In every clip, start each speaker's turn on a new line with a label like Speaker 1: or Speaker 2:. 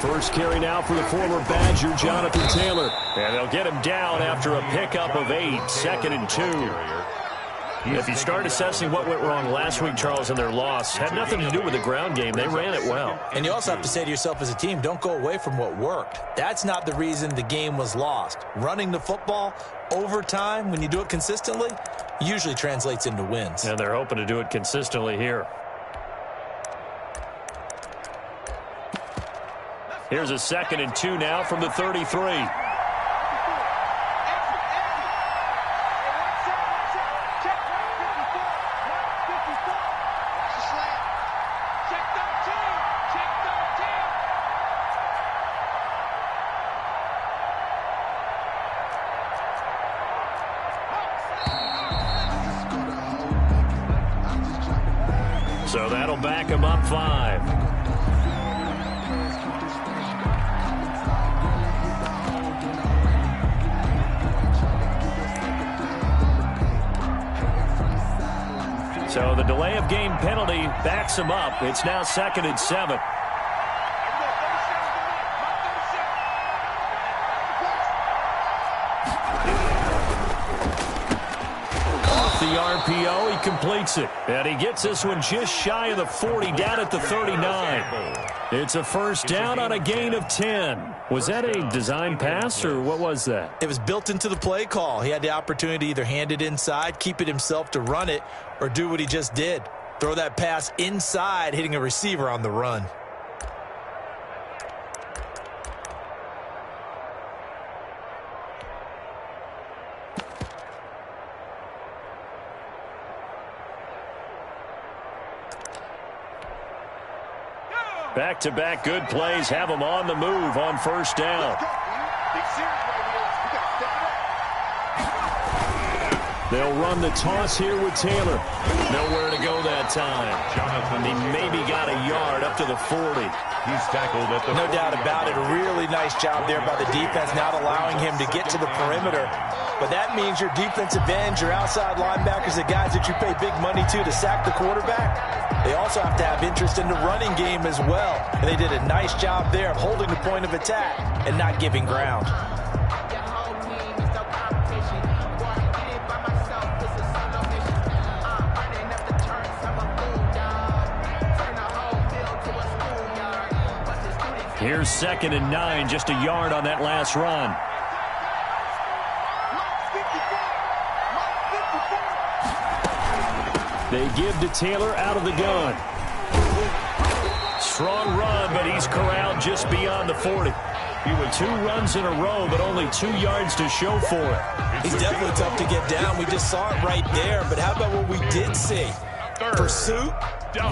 Speaker 1: First carry now for the former Badger, Jonathan Taylor. And they'll get him down after a pickup of 8, 2nd and 2. If you start assessing what went wrong last week, Charles, in their loss, had nothing to do with the ground game. They ran it well.
Speaker 2: And you also have to say to yourself as a team, don't go away from what worked. That's not the reason the game was lost. Running the football over time, when you do it consistently, usually translates into wins.
Speaker 1: And they're hoping to do it consistently here. Here's a 2nd and 2 now from the 33. So that'll back him up 5. So the delay of game penalty backs him up. It's now 2nd and 7. The RPO, he completes it. And he gets this one just shy of the 40, down at the 39. It's a first down on a gain of 10. Was that a design pass, or what was that?
Speaker 2: It was built into the play call. He had the opportunity to either hand it inside, keep it himself to run it, or do what he just did. Throw that pass inside, hitting a receiver on the run.
Speaker 1: Back-to-back good plays have him on the move on first down. They'll run the toss here with Taylor. Nowhere to go that time. He maybe got a yard up to the 40.
Speaker 3: He's tackled at the
Speaker 2: No doubt about it. A really nice job there by the defense, not allowing him to get to the perimeter. But that means your defensive ends, your outside linebackers, the guys that you pay big money to sack the quarterback, they also have to have interest in the running game as well. And they did a nice job there of holding the point of attack and not giving ground.
Speaker 1: Here's 2nd and 9, just a yard on that last run. They give to Taylor out of the gun. Strong run, but he's corralled just beyond the 40. He went 2 runs in a row, but only 2 yards to show for it.
Speaker 2: He's definitely tough to get down. We just saw it right there. But how about what we did see? Pursuit,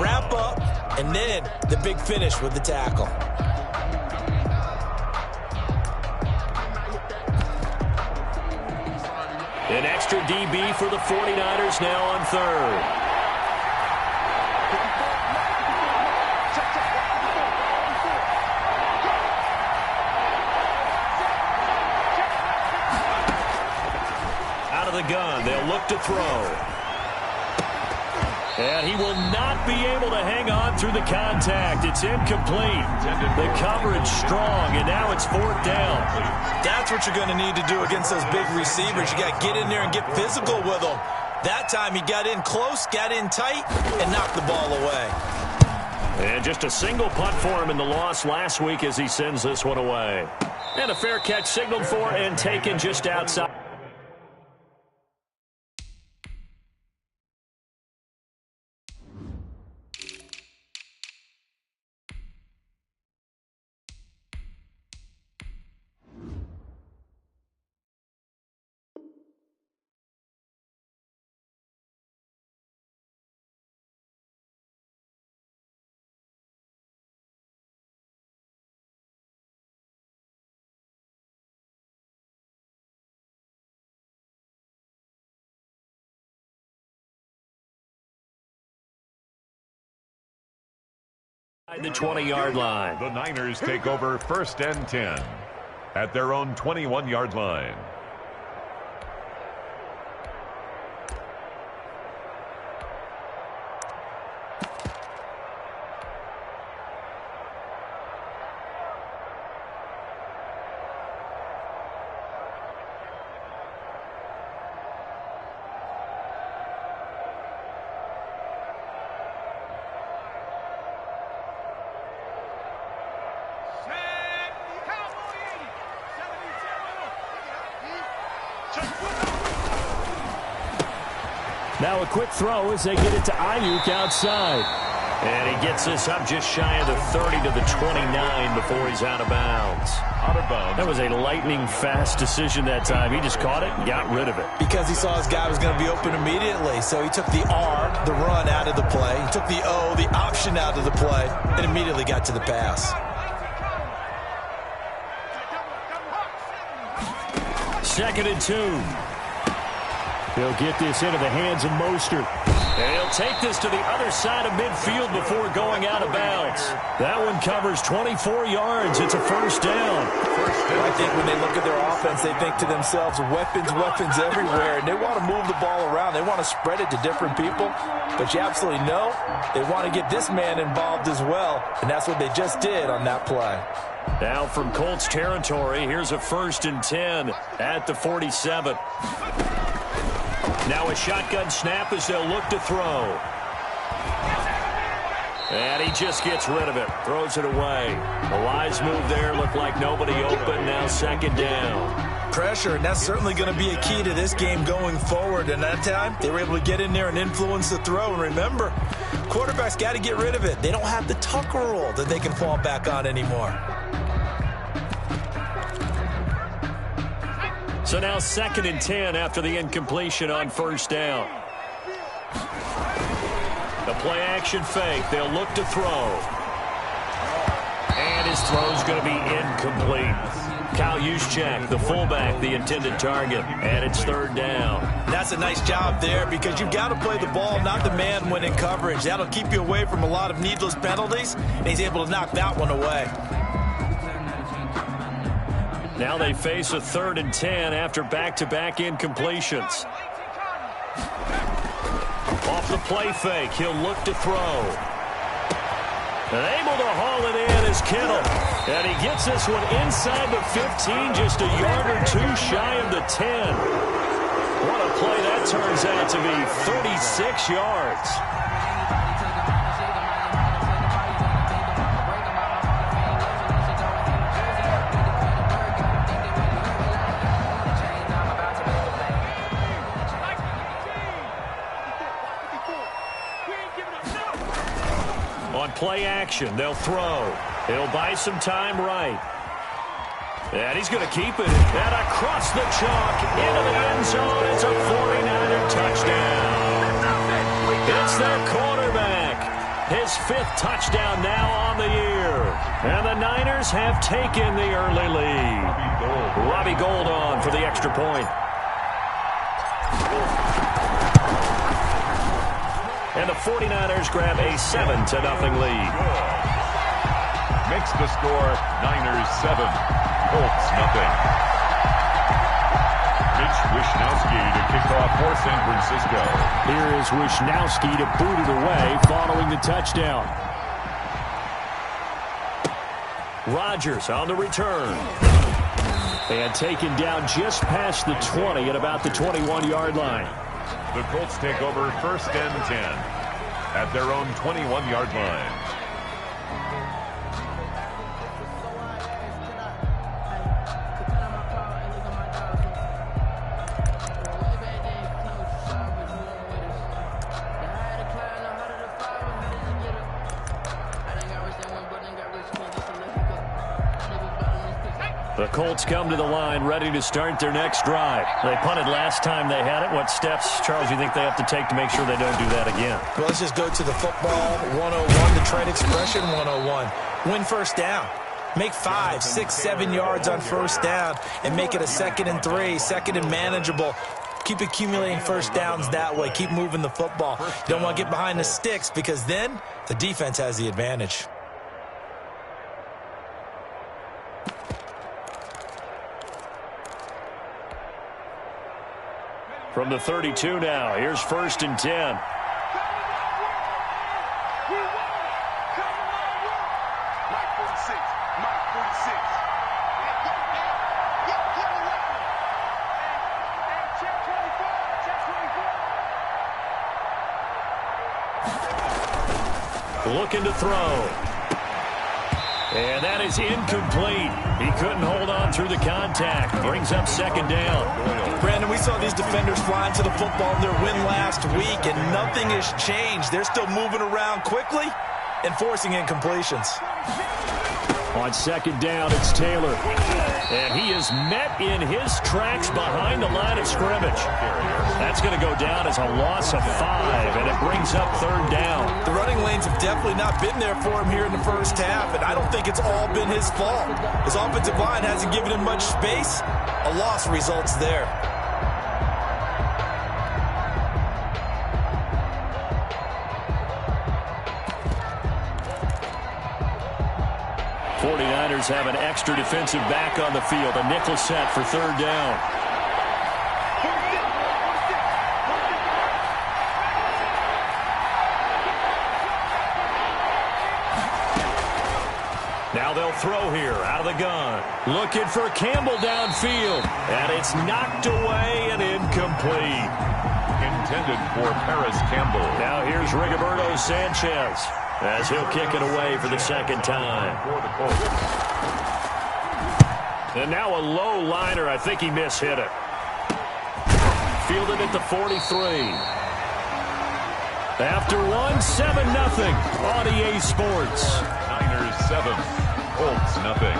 Speaker 2: wrap up, and then the big finish with the tackle.
Speaker 1: An extra DB for the 49ers now on 3rd. Out of the gun, they'll look to throw. And he will not be able to hang on through the contact. It's incomplete. The coverage strong, and now it's 4th down.
Speaker 2: That's what you're going to need to do against those big receivers. You got to get in there and get physical with them. That time he got in close, got in tight, and knocked the ball away.
Speaker 1: And just a single punt for him in the loss last week as he sends this one away. And a fair catch signaled for and taken just outside. The 20-yard line.
Speaker 3: The Niners take over 1st and 10 at their own 21-yard line.
Speaker 1: Now a quick throw as they get it to Ayuk outside. And he gets this up just shy of the 30 to the 29 before he's out of bounds.
Speaker 3: Out of bounds.
Speaker 1: That was a lightning-fast decision that time. He just caught it and got rid of it.
Speaker 2: Because he saw his guy was going to be open immediately. So he took the R, the run, out of the play. He took the O, the option, out of the play, and immediately got to the pass.
Speaker 1: Second and 2. He'll get this into the hands of Mostert. And he'll take this to the other side of midfield before going out of bounds. That one covers 24 yards. It's a first down.
Speaker 2: I think when they look at their offense, they think to themselves, weapons, weapons everywhere. And they want to move the ball around. They want to spread it to different people. But you absolutely know they want to get this man involved as well. And that's what they just did on that play.
Speaker 1: Now from Colts territory, here's a first and 10 at the 47. Now a shotgun snap as they'll look to throw. And he just gets rid of it. Throws it away. A wise move there. Looked like nobody open. Now second down.
Speaker 2: Pressure, and that's certainly going to be a key to this game going forward. And that time, they were able to get in there and influence the throw. And remember, quarterbacks got to get rid of it. They don't have the Tucker rule that they can fall back on anymore.
Speaker 1: So now second and 10 after the incompletion on first down. The play action fake. They'll look to throw. And his throw's going to be incomplete. Kyle Juszczyk, the fullback, the intended target. And it's third down.
Speaker 2: That's a nice job there because you've got to play the ball, not the man when in coverage. That'll keep you away from a lot of needless penalties. And he's able to knock that one away.
Speaker 1: Now they face a third and 10 after back-to-back incompletions. Off the play fake, he'll look to throw. And able to haul it in is Kittle. And he gets this one inside the 15, just a yard or two shy of the 10. What a play that turns out to be, 36 yards. Play action. They'll throw. He'll buy some time right. And he's going to keep it. And across the chalk into the end zone. It's a 49er touchdown. It's their quarterback. His fifth touchdown now on the year. And the Niners have taken the early lead. Robbie Gould on for the extra point. And the 49ers grab a 7-0 lead.
Speaker 3: Makes the score Niners 7, Colts nothing. Mitch Wishnowsky to kick off for San Francisco.
Speaker 1: Here is Wishnowsky to boot it away following the touchdown. Rodgers on the return. And taken down just past the 20 at about the 21-yard line.
Speaker 3: The Colts take over first and 10 at their own 21-yard line.
Speaker 1: The Colts come to the line ready to start their next drive. They punted last time they had it. What steps, Charles, you think they have to take to make sure they don't do that again?
Speaker 2: Well, let's just go to the football 101, the trade expression 101. Win first down. Make 5, 6, 7 yards on first down and make it a 2nd and 3, second and manageable. Keep accumulating first downs that way. Keep moving the football. You don't want to get behind the sticks because then the defense has the advantage.
Speaker 1: From the 32 now, here's first and 10. Looking to throw. And that is incomplete. He couldn't hold on through the contact. Brings up second down.
Speaker 2: Brandon, we saw these defenders flying to the football in their win last week, and nothing has changed. They're still moving around quickly and forcing incompletions.
Speaker 1: On second down, it's Taylor. And he is met in his tracks behind the line of scrimmage. That's going to go down as a loss of 5, and it brings up third down.
Speaker 2: The running lanes have definitely not been there for him here in the first half, and I don't think it's all been his fault. His offensive line hasn't given him much space. A loss results there.
Speaker 1: 49ers have an extra defensive back on the field. A nickel set for third down. Now they'll throw here out of the gun. Looking for Campbell downfield. And it's knocked away and incomplete.
Speaker 3: Intended for Paris Campbell.
Speaker 1: Now here's Rigoberto Sanchez as he'll kick it away for the second time. And now a low liner. I think he mishit it. Fielded at the 43. After one, 7-0 on EA Sports.
Speaker 3: Niners 7, Colts nothing.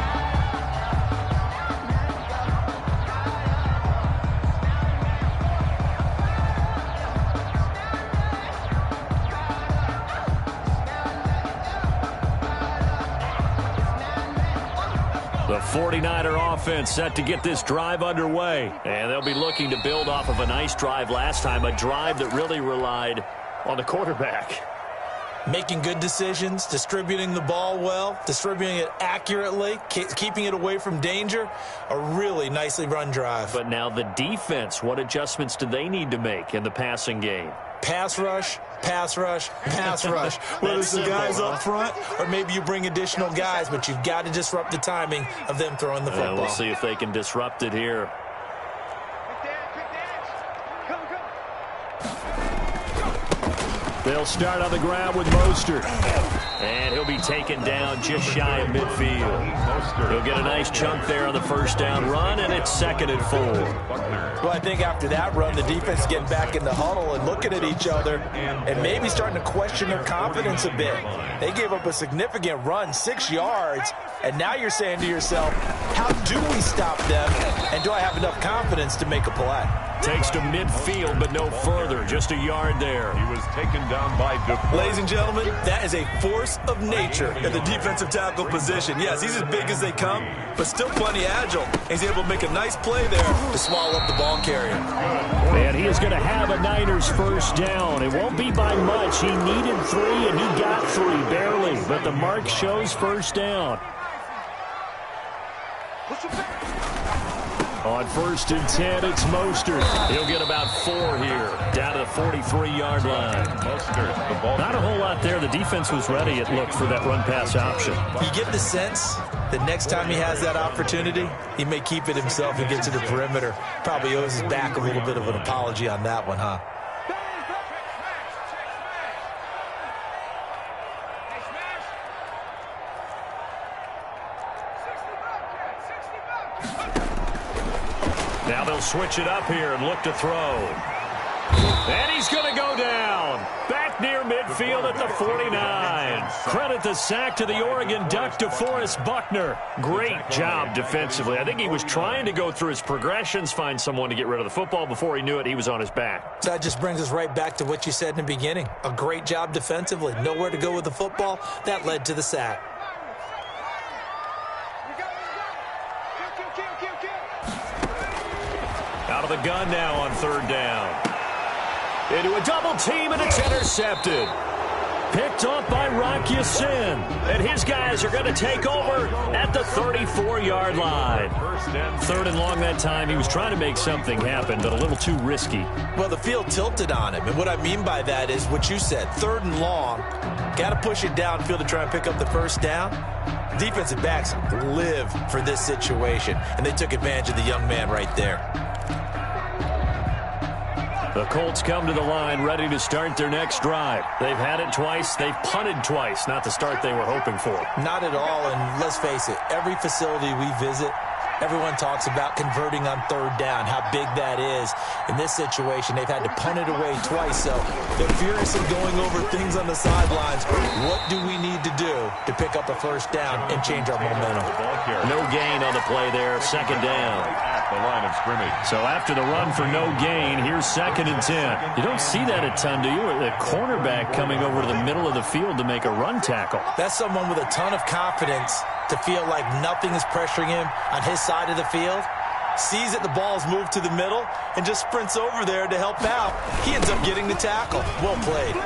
Speaker 1: The 49er offense set to get this drive underway. And they'll be looking to build off of a nice drive last time, a drive that really relied on the quarterback.
Speaker 2: Making good decisions, distributing the ball well, distributing it accurately, keeping it away from danger. A really nicely run drive.
Speaker 1: But now the defense, what adjustments do they need to make in the passing game?
Speaker 2: Pass rush, pass rush, pass rush. Whether it's the guys up front or maybe you bring additional guys, but you've got to disrupt the timing of them throwing the football.
Speaker 1: We'll see if they can disrupt it here. They'll start on the ground with Mostert. And he'll be taken down just shy of midfield. He'll get a nice chunk there on the first down run, and it's 2nd and 4.
Speaker 2: Well, I think after that run, the defense is getting back in the huddle and looking at each other and maybe starting to question their confidence a bit. They gave up a significant run, 6 yards, and now you're saying to yourself, how do we stop them, and do I have enough confidence to make a play?
Speaker 1: Takes to midfield, but no further. Just a yard there.
Speaker 3: He was taken down by DeFord.
Speaker 2: Ladies and gentlemen, that is a force of nature in the defensive tackle position. Yes, he's as big as they come, but still plenty agile. He's able to make a nice play there to swallow up the ball carrier.
Speaker 1: And he is going to have a Niners first down. It won't be by much. He needed 3, and he got 3, barely. But the mark shows first down. On 1st and 10, it's Mostert. He'll get about 4 here, down to the 43-yard line.
Speaker 3: Mostert, the ball.
Speaker 1: Not a whole lot there. The defense was ready, it looked, for that run-pass option.
Speaker 2: You get the sense that next time he has that opportunity, he may keep it himself and get to the perimeter. Probably owes his back a little bit of an apology on that one, huh?
Speaker 1: Now they'll switch it up here and look to throw. And he's going to go down. Back near midfield at the 49. Credit the sack to the Oregon Duck, DeForest Buckner. Great job defensively. I think he was trying to go through his progressions, find someone to get rid of the football. Before he knew it, he was on his back.
Speaker 2: That just brings us right back to what you said in the beginning. A great job defensively. Nowhere to go with the football. That led to the sack.
Speaker 1: Out of the gun now on 3rd down. Into a double team, and it's intercepted. Picked up by Rock Ya-Sin. And his guys are going to take over at the 34-yard line. 3rd and long that time. He was trying to make something happen, but a little too risky.
Speaker 2: Well, the field tilted on him. And what I mean by that is what you said. 3rd and long. Got to push it downfield to try and pick up the first down. Defensive backs live for this situation. And they took advantage of the young man right there.
Speaker 1: The Colts come to the line ready to start their next drive. They've had it twice. They've punted twice. Not the start they were hoping for.
Speaker 2: Not at all, and let's face it, every facility we visit, everyone talks about converting on third down, how big that is. In this situation, they've had to punt it away twice, so they're furiously going over things on the sidelines. What do we need to do to pick up a first down and change our momentum?
Speaker 1: No gain on the play there, second down.
Speaker 3: At the line of scrimmage.
Speaker 1: So after the run for no gain, here's 2nd and 10. You don't see that a ton, do you? The cornerback coming over to the middle of the field to make a run tackle.
Speaker 2: That's someone with a ton of confidence to feel like nothing is pressuring him on his side of the field. Sees that the ball's moved to the middle and just sprints over there to help out. He ends up getting the tackle. Well played.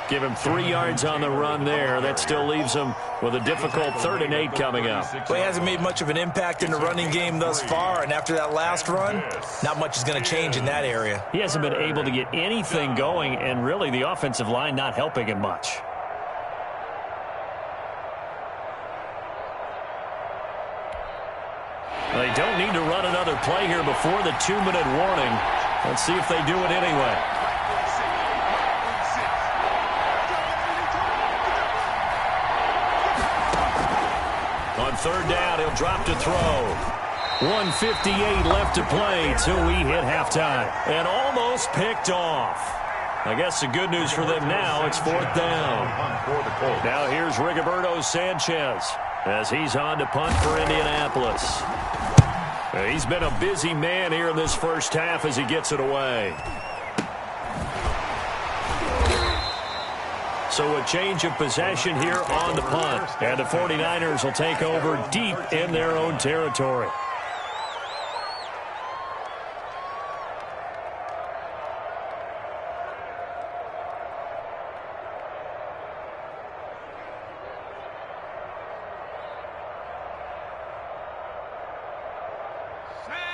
Speaker 1: Give him 3 yards on the run there. That still leaves him with a difficult 3rd and 8 coming up.
Speaker 2: Well, he hasn't made much of an impact in the running game thus far, and after that last run, not much is going to change in that area.
Speaker 1: He hasn't been able to get anything going, and really the offensive line not helping him much. They don't need to run another play here before the 2-minute warning. Let's see if they do it anyway. On 3rd down, he'll drop to throw. 1:58 left to play till we hit halftime. And almost picked off. I guess the good news for them now, it's 4th down. Now here's Rigoberto Sanchez as he's on to punt for Indianapolis. He's been a busy man here in this first half as he gets it away. So a change of possession here on the punt. And the 49ers will take over deep in their own territory.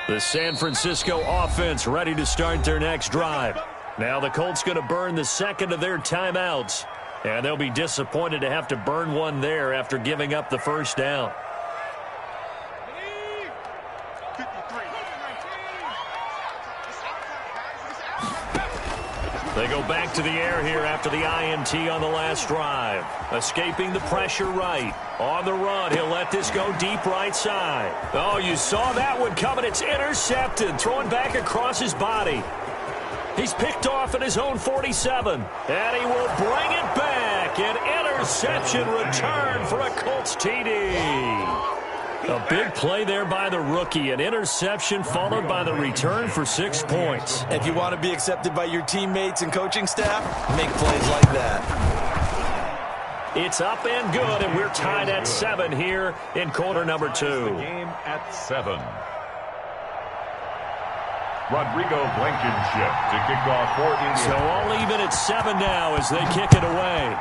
Speaker 1: The San Francisco offense ready to start their next drive. Now the Colts going to burn the 2nd of their timeouts. And they'll be disappointed to have to burn one there after giving up the first down. They go back to the air here after the INT on the last drive. Escaping the pressure right. On the run, he'll let this go deep right side. Oh, you saw that one coming. It's intercepted. Throwing back across his body. He's picked off at his own 47. And he will bring it back. An interception return for a Colts TD. A big play there by the rookie. An interception followed by the return for 6 points.
Speaker 2: If you want to be accepted by your teammates and coaching staff, make plays like that.
Speaker 1: It's up and good, and we're tied at 7 here in quarter number 2.
Speaker 3: The game at 7. Rodrigo Blankenship to kick off for Indiana.
Speaker 1: So all even at 7 now as they kick it away.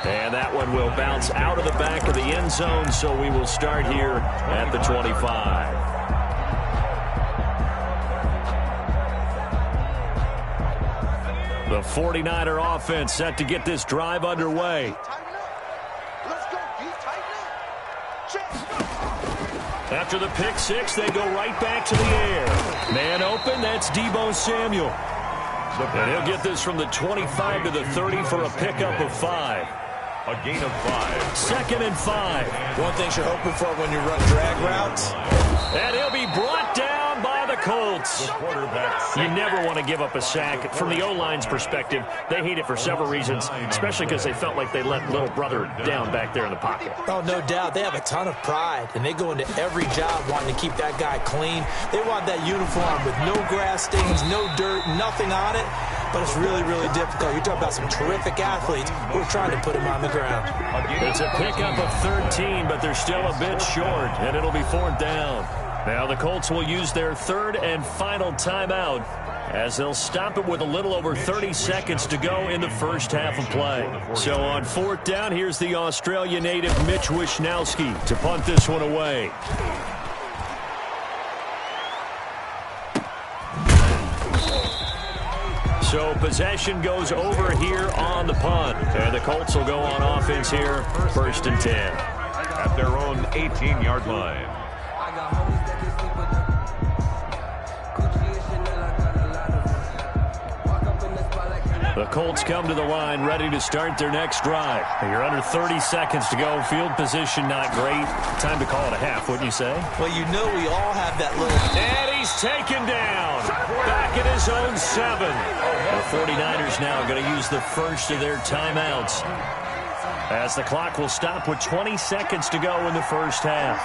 Speaker 1: And that one will bounce out of the back of the end zone, so we will start here at the 25. The 49er offense set to get this drive underway. After the pick 6, they go right back to the air. Man open, that's Deebo Samuel. And he'll get this from the 25 to the 30 for a pickup of 5.
Speaker 3: A gain of 5.
Speaker 1: 2nd and 5.
Speaker 2: One thing you're hoping for when you run drag routes.
Speaker 1: And he'll be brought down by the Colts. You never want to give up a sack. From the O-line's perspective, they hate it for several reasons, especially because they felt like they let little brother down back there in the pocket.
Speaker 2: Oh, no doubt. They have a ton of pride, and they go into every job wanting to keep that guy clean. They want that uniform with no grass stains, no dirt, nothing on it. But it's really, really difficult. You're talking about some terrific athletes who are trying to put him on the ground.
Speaker 1: It's a pickup of 13, but they're still a bit short, and it'll be 4th down. Now the Colts will use their 3rd and final timeout as they'll stop it with a little over 30 seconds to go in the first half of play. So on 4th down, here's the Australia native Mitch Wishnowski to punt this one away. So possession goes over here on the punt. And the Colts will go on offense here, 1st and 10.
Speaker 3: At their own 18-yard line.
Speaker 1: The Colts come to the line ready to start their next drive. You're under 30 seconds to go. Field position not great. Time to call it a half, wouldn't you say?
Speaker 2: Well, you know we all have that little...
Speaker 1: And he's taken down. Back at his own 7. The 49ers now going to use the first of their timeouts, as the clock will stop with 20 seconds to go in the first half.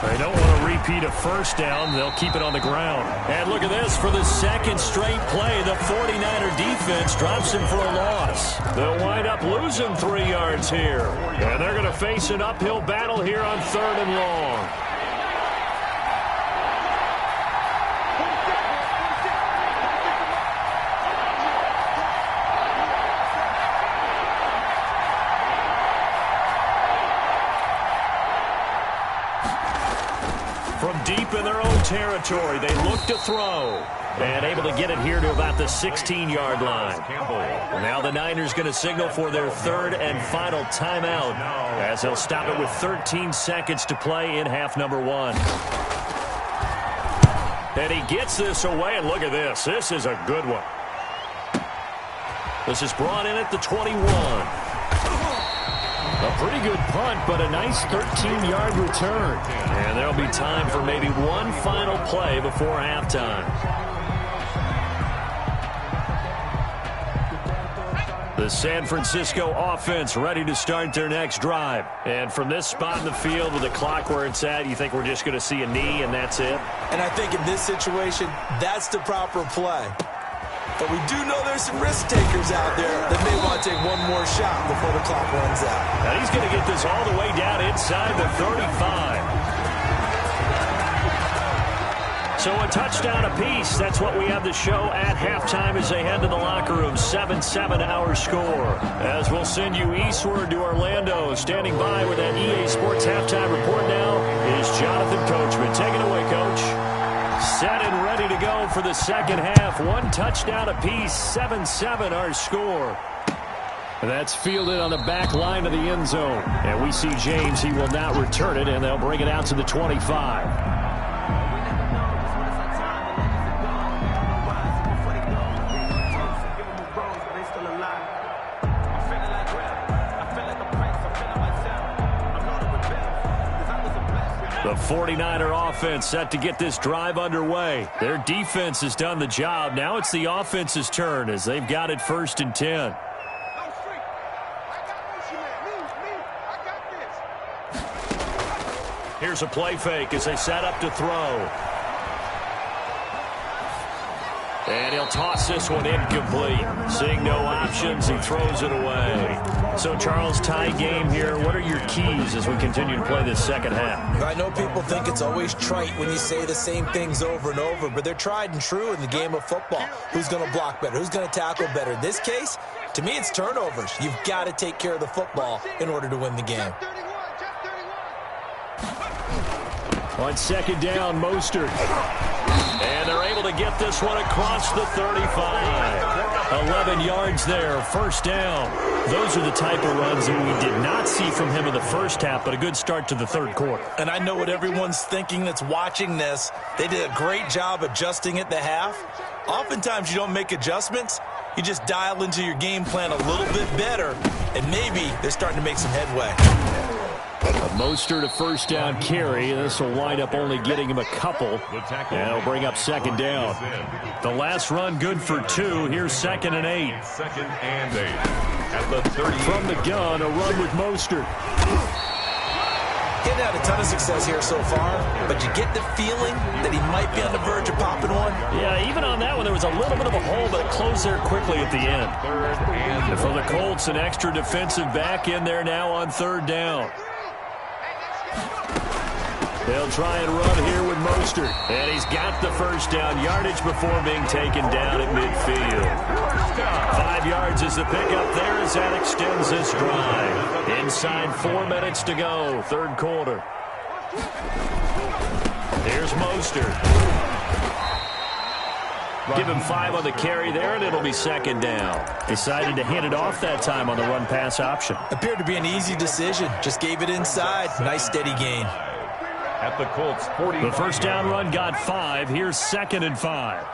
Speaker 1: They don't want to repeat a first down. They'll keep it on the ground. And look at this. For the second straight play, the 49er defense drops him for a loss. They'll wind up losing 3 yards here. And they're going to face an uphill battle here on 3rd and long. From deep in their own territory, they look to throw. And able to get it here to about the 16-yard line. Now the Niners going to signal for their 3rd and final timeout, as they'll stop it with 13 seconds to play in half number 1. And he gets this away, and look at this. This is a good one. This is brought in at the 21. A pretty good punt, but a nice 13-yard return. And there'll be time for maybe one final play before halftime. The San Francisco offense ready to start their next drive. And from this spot in the field with the clock where it's at, you think we're just going to see a knee and that's it?
Speaker 2: And I think in this situation, that's the proper play. But we do know there's some risk takers out there that may want to take one more shot before the clock runs out.
Speaker 1: Now he's going to get this all the way down inside the 35. So a touchdown apiece. That's what we have to show at halftime as they head to the locker room. 7-7 our score. As we'll send you eastward to Orlando. Standing by with that EA Sports halftime report now is Jonathan Coachman. Take it away, Coach. Set and ready to go for the second half. 1 touchdown apiece, 7-7 our score. That's fielded on the back line of the end zone. And we see James, he will not return it, and they'll bring it out to the 25. The 49er offense set to get this drive underway. Their defense has done the job. Now it's the offense's turn as they've got it 1st and 10. Here's a play fake as they set up to throw. And he'll toss this one incomplete. Seeing no options, he throws it away. So, Charles, tie game here. What are your keys as we continue to play this second half?
Speaker 2: I know people think it's always trite when you say the same things over and over, but they're tried and true in the game of football. Who's going to block better? Who's going to tackle better? In this case, to me, it's turnovers. You've got to take care of the football in order to win the game.
Speaker 1: On 2nd down, Mostert. And they're able to get this one across the 35. 11 yards there, 1st down. Those are the type of runs that we did not see from him in the first half, but a good start to the 3rd quarter.
Speaker 2: And I know what everyone's thinking that's watching this. They did a great job adjusting at the half. Oftentimes you don't make adjustments. You just dial into your game plan a little bit better, and maybe they're starting to make some headway.
Speaker 1: Mostert a 1st down carry. This will wind up only getting him a couple. And it'll bring up 2nd down. The last run good for 2. Here's 2nd and 8.
Speaker 3: 2nd and 8. At the 30.
Speaker 1: From the gun, a run with Mostert.
Speaker 2: Getting had a ton of success here so far, but you get the feeling that he might be on the verge of popping one.
Speaker 1: Yeah, even on that one, there was a little bit of a hole, but it closed there quickly at the end. And for the Colts, an extra defensive back in there now on 3rd down. They'll try and run here with Mostert. And he's got the 1st down yardage before being taken down at midfield. 5 yards is the pickup there as that extends this drive. Inside 4 minutes to go, 3rd quarter. Here's Mostert. Give him 5 on the carry there, and it'll be 2nd down. Decided to hand it off that time on the run-pass option.
Speaker 2: Appeared to be an easy decision. Just gave it inside. Nice steady gain.
Speaker 3: at the Colts 40.
Speaker 1: The first down run got 5. Here's 2nd and 5.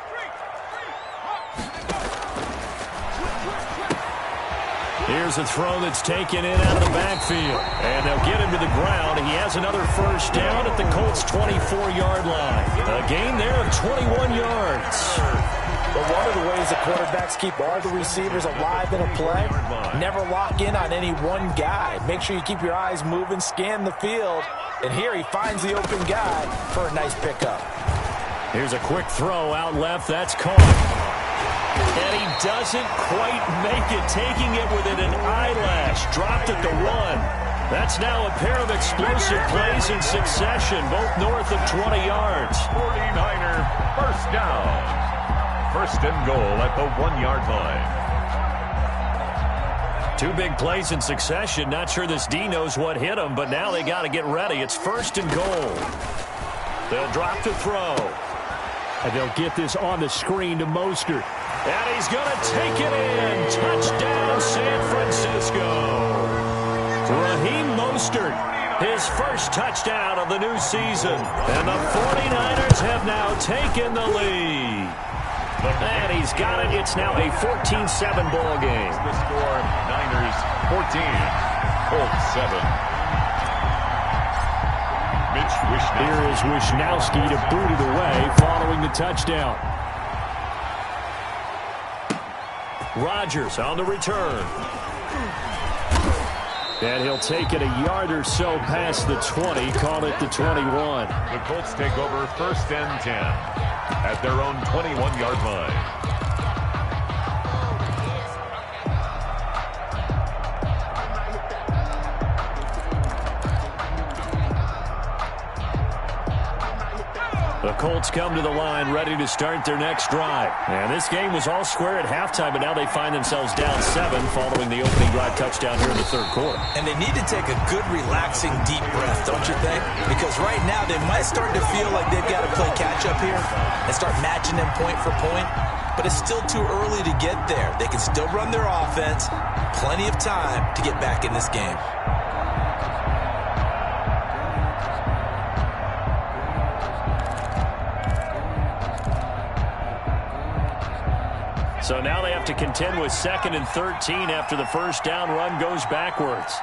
Speaker 1: Here's a throw that's taken in out of the backfield. And they'll get him to the ground. He has another first down at the Colts' 24-yard line. A gain there of 21 yards.
Speaker 2: But one of the ways the quarterbacks keep all the receivers alive in a play, never lock in on any one guy. Make sure you keep your eyes moving, scan the field. And here he finds the open guy for a nice pickup.
Speaker 1: Here's a quick throw out left. That's caught. And he doesn't quite make it, taking it within an eyelash. Dropped at the 1. That's now a pair of explosive plays in succession, both north of 20 yards.
Speaker 3: 49er first down. First and goal at the 1-yard line.
Speaker 1: 2 big plays in succession. Not sure this D knows what hit him, but now they got to get ready. It's first and goal. They'll drop to throw. And they'll get this on the screen to Mostert. And he's going to take it in. Touchdown, San Francisco. Raheem Mostert, his first touchdown of the new season. And the 49ers have now taken the lead. And he's got it. It's now a 14-7 ball game.
Speaker 3: The score, Niners 14, Colts 7.
Speaker 1: Here is Wishnowski to boot it away following the touchdown. Rodgers on the return. And he'll take it a yard or so past the 20, call it the 21.
Speaker 3: The Colts take over first and 10 at their own 21-yard line.
Speaker 1: The Colts come to the line ready to start their next drive. And this game was all square at halftime, but now they find themselves down 7 following the opening drive touchdown here in the third quarter.
Speaker 2: And they need to take a good, relaxing, deep breath, don't you think? Because right now they might start to feel like they've got to play catch-up here and start matching them point for point. But it's still too early to get there. They can still run their offense. Plenty of time to get back in this game.
Speaker 1: So now they have to contend with 2nd and 13 after the first down run goes backwards.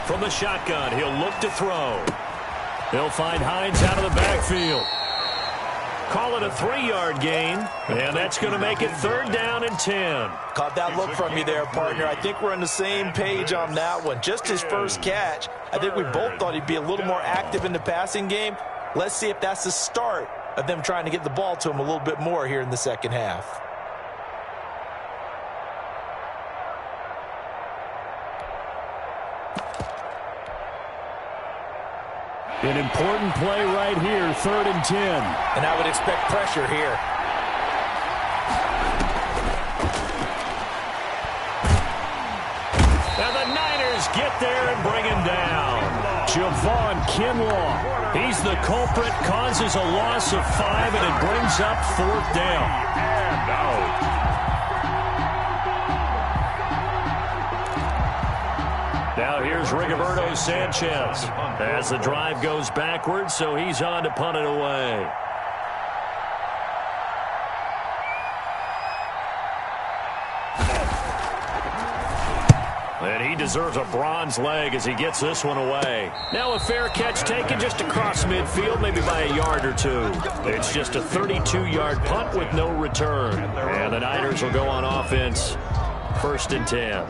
Speaker 1: From the shotgun, he'll look to throw. He'll find Hines out of the backfield. Call it a 3-yard gain, and that's going to make it 3rd down and 10.
Speaker 2: Caught that look from you there, partner. I think we're on the same page on that one. Just his first catch. I think we both thought he'd be a little more active in the passing game. Let's see if that's the start of them trying to get the ball to him a little bit more here in the second half.
Speaker 1: An important play right here, 3rd and 10.
Speaker 2: And I would expect pressure here.
Speaker 1: And the Niners get there and bring him down. Javon Kinlaw, he's the culprit, causes a loss of 5, and it brings up 4th down.
Speaker 3: And out.
Speaker 1: Now here's Rigoberto Sanchez as the drive goes backwards, so he's on to punt it away. And he deserves a bronze leg as he gets this one away. Now a fair catch taken just across midfield, maybe by a yard or 2. It's just a 32-yard punt with no return. And the Niners will go on offense, 1st and 10.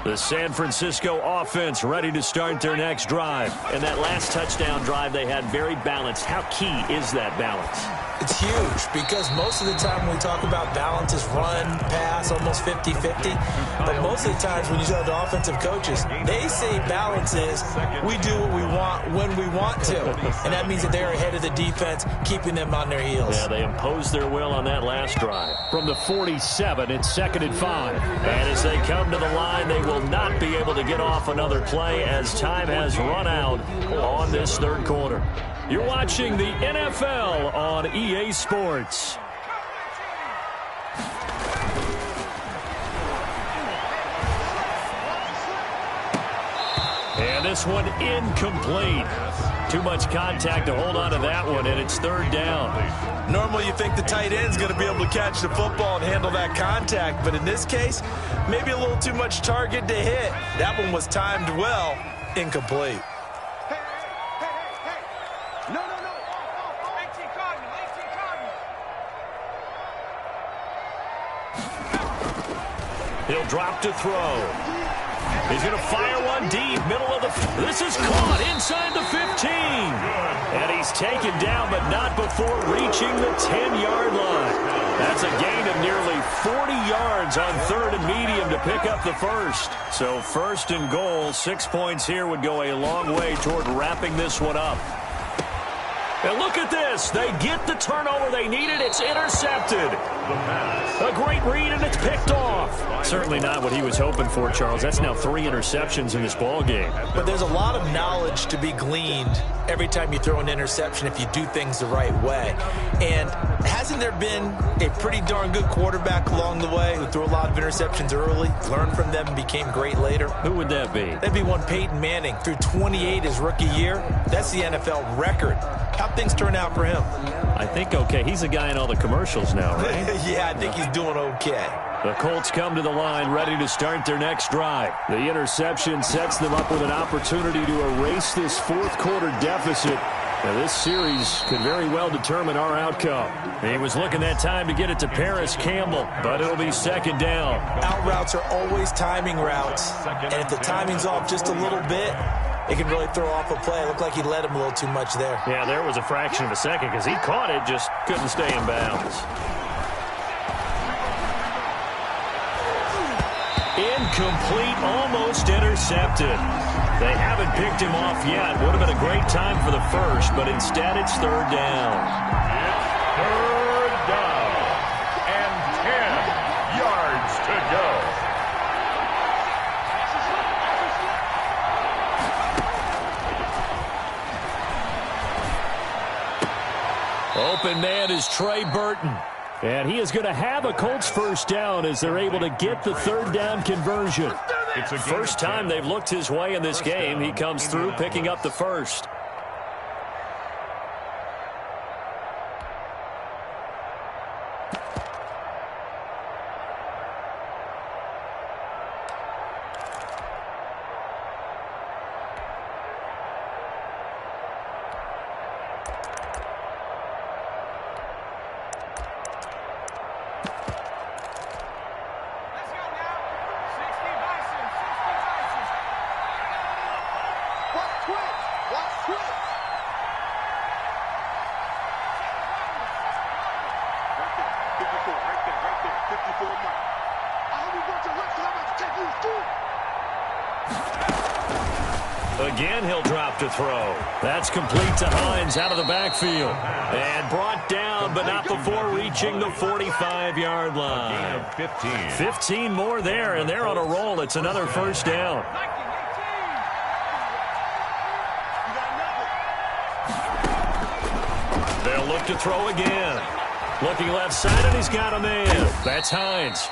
Speaker 1: The San Francisco offense ready to start their next drive. And that last touchdown drive they had very balanced. How key is that balance?
Speaker 2: It's huge because most of the time when we talk about balance is run, pass, almost 50-50. But most of the times when you talk to offensive coaches, they say balance is we do what we want when we want to. And that means that they're ahead of the defense, keeping them on their heels.
Speaker 1: Yeah, they imposed their will on that last drive. From the 47, it's 2nd and 5. And as they come to the line, they will not be able to get off another play as time has run out on this third quarter. You're watching the NFL on EA Sports. And this one incomplete. Too much contact to hold on to that one, and it's third down.
Speaker 2: Normally you think the tight end's going to be able to catch the football and handle that contact, but in this case, maybe a little too much target to hit. That one was timed well, incomplete.
Speaker 4: No. 18 Cardinal.
Speaker 1: He'll drop to throw. He's going to fire one deep, middle of the... This is caught inside the 15. And he's taken down, but not before reaching the 10-yard line. That's a gain of nearly 40 yards on third and medium to pick up the first. So first and goal, 6 points here would go a long way toward wrapping this one up. And look at this. They get the turnover they needed. It's intercepted. A great read, and it's picked off. Certainly not what he was hoping for, Charles. That's now 3 interceptions in this ball game.
Speaker 2: But there's a lot of knowledge to be gleaned every time you throw an interception if you do things the right way. And hasn't there been a pretty darn good quarterback along the way who threw a lot of interceptions early, learned from them, and became great later?
Speaker 1: Who would that be?
Speaker 2: That'd be one Peyton Manning. Threw 28 his rookie year. That's the NFL record. How'd things turn out for him?
Speaker 1: I think okay. He's a guy in all the commercials now, right?
Speaker 2: Yeah, I think he's doing okay.
Speaker 1: The Colts come to the line ready to start their next drive. The interception sets them up with an opportunity to erase this fourth quarter deficit. Now, this series could very well determine our outcome. He was looking that time to get it to Paris Campbell, but it'll be second down.
Speaker 2: Out routes are always timing routes, and if the timing's off just a little bit, it can really throw off a play. It looked like he led him a little too much there.
Speaker 1: Yeah, there was a fraction of a second because he caught it, just couldn't stay in bounds. Incomplete, almost intercepted. They haven't picked him off yet. Would have been a great time for the first, but instead it's third down.
Speaker 3: It's third down and 10 yards to go.
Speaker 1: Open man is Trey Burton. And he is going to have a Colts first down as they're able to get the third down conversion. It's the first time they've looked his way in this game. He comes through picking up the first. Again, he'll drop to throw. That's complete to Hines out of the backfield. And brought down, but not before reaching the 45-yard line. 15 more there, and they're on a roll. It's another first down. They'll look to throw again. Looking left side, and he's got a man. That's Hines.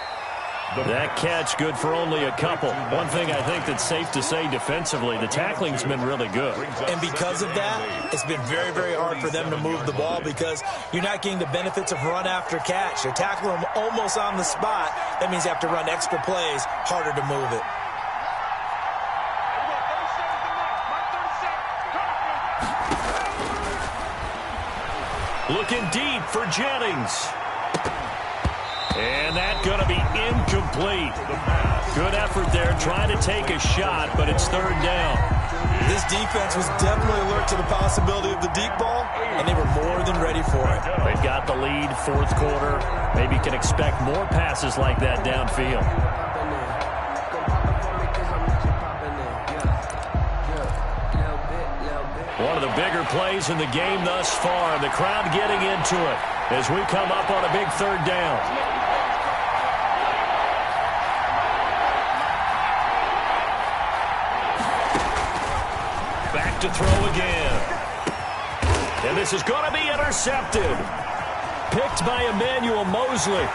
Speaker 1: That catch good for only a couple. One thing I think that's safe to say defensively, the tackling's been really good.
Speaker 2: And because of that, it's been very, very hard for them to move the ball because you're not getting the benefits of run after catch. They're tackling them almost on the spot. That means you have to run extra plays, harder to move it.
Speaker 1: Looking deep for Jennings. And that's going to be incomplete. Good effort there, trying to take a shot, but it's third down.
Speaker 2: This defense was definitely alert to the possibility of the deep ball, and they were more than ready for it.
Speaker 1: They've got the lead, fourth quarter. Maybe can expect more passes like that downfield. One of the bigger plays in the game thus far. The crowd getting into it as we come up on a big third down. Back to throw again. And this is going to be intercepted. Picked by Emmanuel Mosley.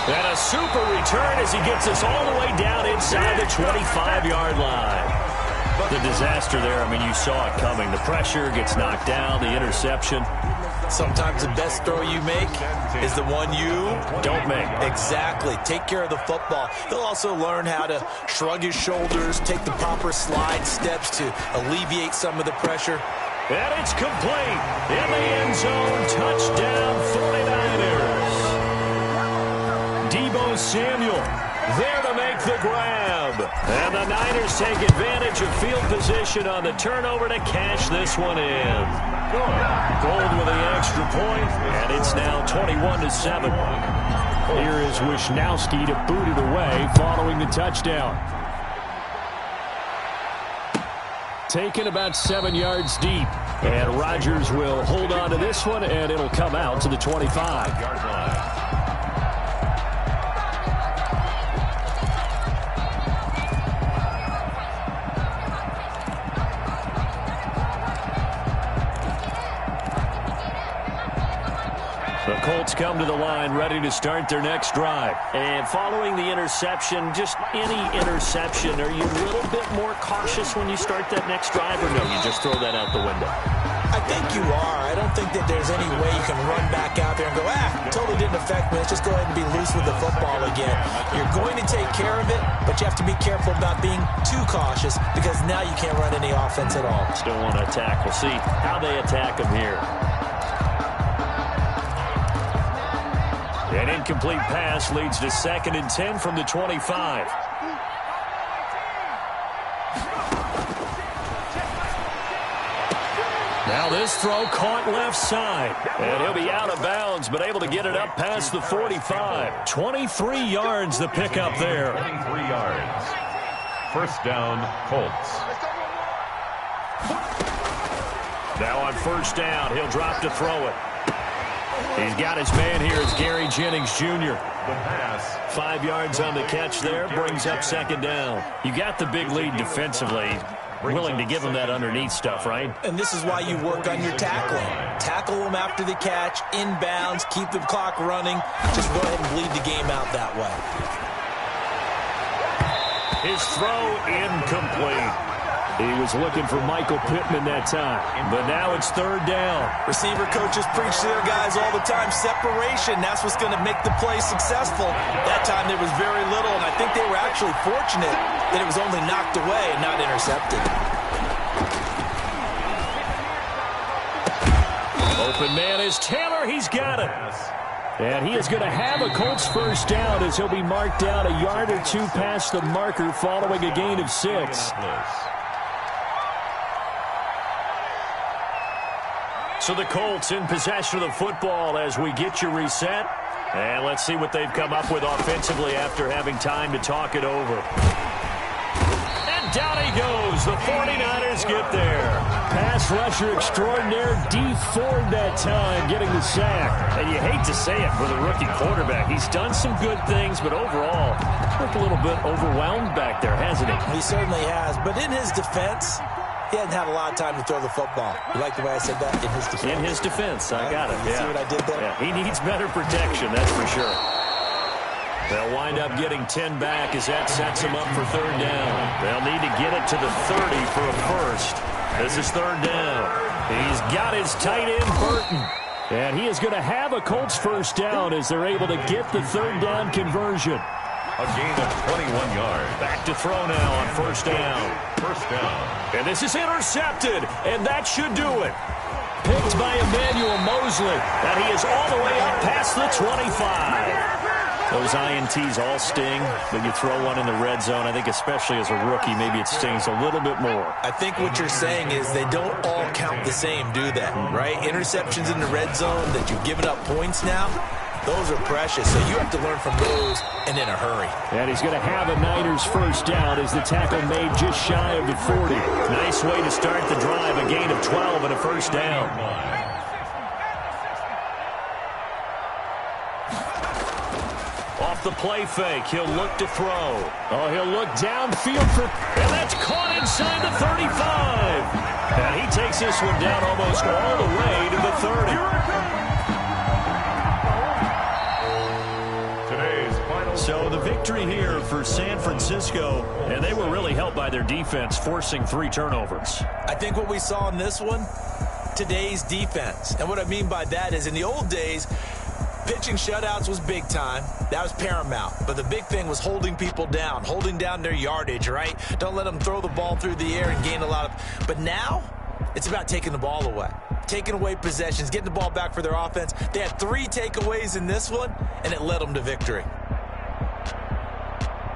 Speaker 1: And a super return as he gets us all the way down inside the 25-yard line. The disaster there, I mean, you saw it coming. The pressure gets knocked down, the interception.
Speaker 2: Sometimes the best throw you make is the one you
Speaker 1: don't make.
Speaker 2: Exactly. Take care of the football. He'll also learn how to shrug his shoulders, take the proper slide steps to alleviate some of the pressure.
Speaker 1: And it's complete. In the end zone, touchdown 49ers. Deebo Samuel there to make the grab. And the Niners take advantage of field position on the turnover to cash this one in. Gold with the extra point, and it's now 21-7. Here is Wisnowski to boot it away following the touchdown. Taken about 7 yards deep. And Rodgers will hold on to this one, and it'll come out to the 25-yard line. The Colts come to the line ready to start their next drive. And following the interception, just any interception, are you a little bit more cautious when you start that next drive, or no, you just throw that out the window?
Speaker 2: I think you are. I don't think that there's any way you can run back out there and go, totally didn't affect me. Let's just go ahead and be loose with the football again. You're going to take care of it, but you have to be careful about being too cautious because now you can't run any offense at all.
Speaker 1: Still want to attack. We'll see how they attack them here. An incomplete pass leads to 2nd and 10 from the 25. Now this throw caught left side. And he'll be out of bounds, but able to get it up past the 45. 23 yards the pickup there.
Speaker 3: 23 yards. First down, Colts.
Speaker 1: Now on first down, he'll drop to throw it. He's got his man here as Gary Jennings Jr.
Speaker 3: The pass.
Speaker 1: 5 yards on the catch there, brings up 2nd down. You got the big lead defensively. Willing to give him that underneath stuff, right?
Speaker 2: And this is why you work on your tackling. Tackle them after the catch, inbounds, keep the clock running. Just go ahead and bleed the game out that way.
Speaker 1: His throw incomplete. He was looking for Michael Pittman that time, but now it's 3rd down.
Speaker 2: Receiver coaches preach to their guys all the time. Separation, that's what's going to make the play successful. That time there was very little, and I think they were actually fortunate that it was only knocked away and not intercepted.
Speaker 1: Open man is Taylor. He's got it. And he is going to have a Colts first down as he'll be marked down a yard or two past the marker following a gain of 6. So the Colts in possession of the football as we get you reset. And let's see what they've come up with offensively after having time to talk it over. And down he goes. The 49ers get there. Pass rusher extraordinaire, D. Ford that time getting the sack. And you hate to say it for the rookie quarterback. He's done some good things, but overall, looked a little bit overwhelmed back there, hasn't he?
Speaker 2: He certainly has. But in his defense, he hadn't had a lot of time to throw the football. You like the way I said that? In his defense.
Speaker 1: In his defense. I got it.
Speaker 2: You see what I did there?
Speaker 1: Yeah, he needs better protection, that's for sure. They'll wind up getting 10 back as that sets them up for 3rd down. They'll need to get it to the 30 for a first. This is 3rd down. He's got his tight end, Burton. And he is going to have a Colts first down as they're able to get the 3rd down conversion.
Speaker 3: A gain of 21 yards.
Speaker 1: Back to throw now on first down.
Speaker 3: First down.
Speaker 1: And this is intercepted, and that should do it. Picked by Emmanuel Mosley, and he is all the way up past the 25. Those INTs all sting, but you throw one in the red zone. I think especially as a rookie, maybe it stings a little bit more.
Speaker 2: I think what you're saying is they don't all count the same, do they? Right? Interceptions in the red zone that you've given up points now, those are precious, so you have to learn from those and in a hurry.
Speaker 1: And he's going to have a Niners first down as the tackle made just shy of the 40. Nice way to start the drive, a gain of 12 and a first down. Off the play fake, he'll look to throw. Oh, he'll look downfield for, and that's caught inside the 35. And he takes this one down almost all the way to the 30. So the victory here for San Francisco, and they were really helped by their defense, forcing 3 turnovers.
Speaker 2: I think what we saw in this one, today's defense. And what I mean by that is in the old days, pitching shutouts was big time. That was paramount. But the big thing was holding people down, holding down their yardage, right? Don't let them throw the ball through the air and gain a lot of... But now, it's about taking the ball away. Taking away possessions, getting the ball back for their offense. They had 3 takeaways in this one, and it led them to victory.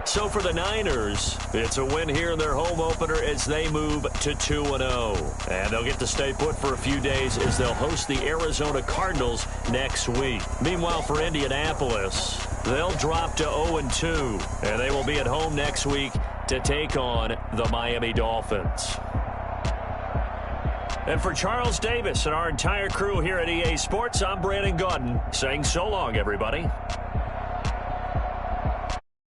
Speaker 1: So for the Niners, it's a win here in their home opener as they move to 2-0. And they'll get to stay put for a few days as they'll host the Arizona Cardinals next week. Meanwhile, for Indianapolis, they'll drop to 0-2. And they will be at home next week to take on the Miami Dolphins. And for Charles Davis and our entire crew here at EA Sports, I'm Brandon Gaudin saying so long, everybody.